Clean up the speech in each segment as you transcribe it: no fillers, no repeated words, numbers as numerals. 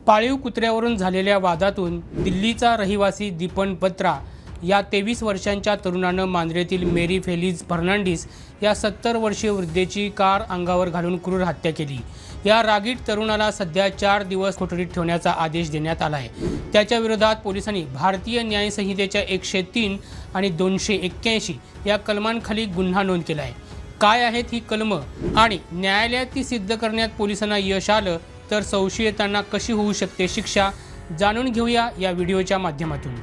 पाळीव कुत्र्यावरून झालेल्या वादातून दिल्लीचा रहिवासी दीपन बत्रा या 23 वर्षांच्या तरुणानं मांद्रेतील मेरी फेलिझ फर्नांडिस या 70 वर्षीय वृद्धेची कार अंगावर घालून क्रूर हत्या केली। या रागीट तरुणाला सध्या 4 दिवस कोठडीत ठेवण्याचा आदेश देण्यात आला आहे। त्याच्या विरोधात पोलिसांनी भारतीय न्याय संहितेच्या 103 आणि 281 या कलमांखाली गुन्हा नोंद केला आहे। काय आहेत ही कलमं आणि न्यायालयात ती सिद्ध करण्यात पोलिसांना यश आलं तर संशयितांना कशी होऊ शकते शिक्षा, जाणून घेऊया या व्हिडिओच्या माध्यमातून।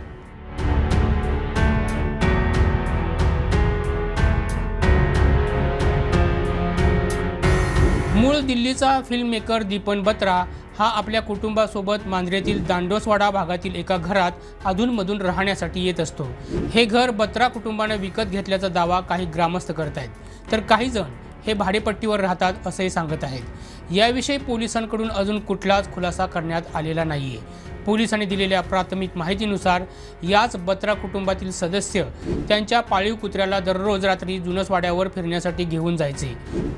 मूळ दिल्लीचा फिल्ममेकर दीपन बत्रा हा आपल्या कुटुंबासोबत मांद्रेतील दांडोसवाडा भागातील एका घरात अधूनमधून राहण्यासाठी येत असतो। हे घर बत्रा कुटुंबाने विकत घेतल्याचा दावा काही ग्रामस्थ करत आहेत, तर काही जण हे भाडेपट्टीवर राहतात असेही सांगत आहेत। याविषयी पोलिसांकडून अजून कुठलाच खुलासा करण्यात आलेला नाहीये। पोलिसांनी दिलेल्या प्राथमिक माहितीनुसार याच बत्रा कुटुंबातील सदस्य त्यांच्या पाळीव कुत्र्याला दररोज रात्री जुनसवाड्यावर फिरण्यासाठी घेऊन जायचे।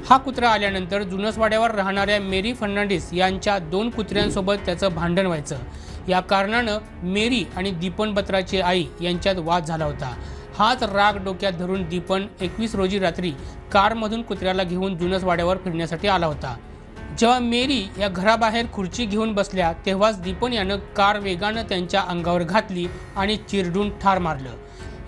हा कुत्रा आल्यानंतर जुनसवाड्यावर राहणाऱ्या मेरी फर्नांडिस यांच्या 2 कुत्र्यांसोबत त्याचं भांडण व्हायचं। या कारणानं मेरी आणि दीपन बत्राची आई यांच्यात वाद झाला होता। हाच राग डोक्यात धरून दीपन 21 रोजी रात्री कारमधून कुत्र्याला घेऊन जुनसवाड्यावर फिरण्यासाठी आला होता। जेव्हा मेरी या घराबाहेर खुर्ची घेऊन बसल्या तेव्हाच दीपन यानं कार वेगानं त्यांच्या अंगावर घातली आणि चिरडून ठार मारलं।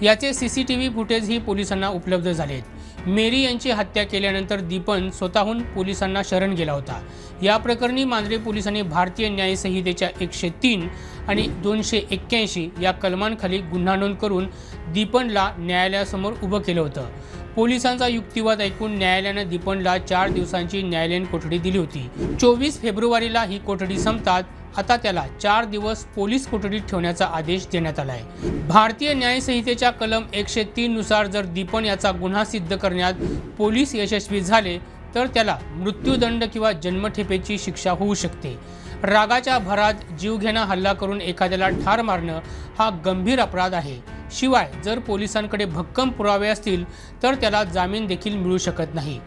याचे सीसीटीव्ही फुटेजही पोलिसांना उपलब्ध झालेत। मेरी यांची हत्या केल्यानंतर दीपन स्वतःहून पोलिसांना शरण गेला होता। या प्रकरणी मांद्रे पोलिसांनी भारतीय न्याय संहितेच्या 103 आणि 281 या कलमांखाली गुन्हा नोंद करून दीपनला न्यायालयासमोर उभं केलं होतं। पोलिसांचा युक्तिवाद ऐकून न्यायालयाने दीपनला 4 दिवसांची न्यायालयीन कोठडी दिली होती। 24 फेब्रुवारीला ही कोठडी संपतात आता त्याला 4 दिवस पोलीस कोठडीत ठेवण्याचा आदेश देण्यात आला आहे। भारतीय न्याय संहितेच्या कलम 103 नुसार जर दीपन याचा गुन्हा सिद्ध करण्यात पोलीस यशस्वी झाले तर त्याला मृत्यूदंड किंवा जन्मठेपेची शिक्षा होऊ शकते। रागाच्या भरात जीवघेणा हल्ला करून एखाद्याला ठार मारणं हा गंभीर अपराध आहे। शिवाय जर पोलिसांकडे भक्कम पुरावे असतील तर त्याला जामीन देखील मिळू शकत नाही।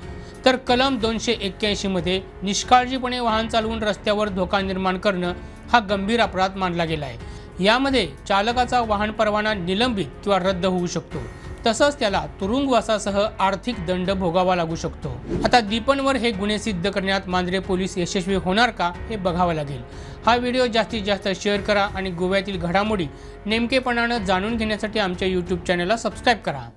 तर कलम 281 मध्ये निष्काळजीपणे वाहन चालवून रस्त्यावर धोका निर्माण करणं हा गंभीर अपराध मानला गेला आहे। यामध्ये चालकाचा वाहन परवाना निलंबित किंवा रद्द होऊ शकतो। तसंच त्याला तुरुंगवासासह आर्थिक दंड भोगावा लागू शकतो। आता दीपनवर हे गुन्हे सिद्ध करण्यात मांद्रे पोलीस यशस्वी होणार का हे बघावं लागेल। हा व्हिडिओ जास्तीत जास्त शेअर करा आणि गोव्यातील घडामोडी नेमकेपणानं जाणून घेण्यासाठी आमच्या YouTube चॅनलला सबस्क्राईब करा।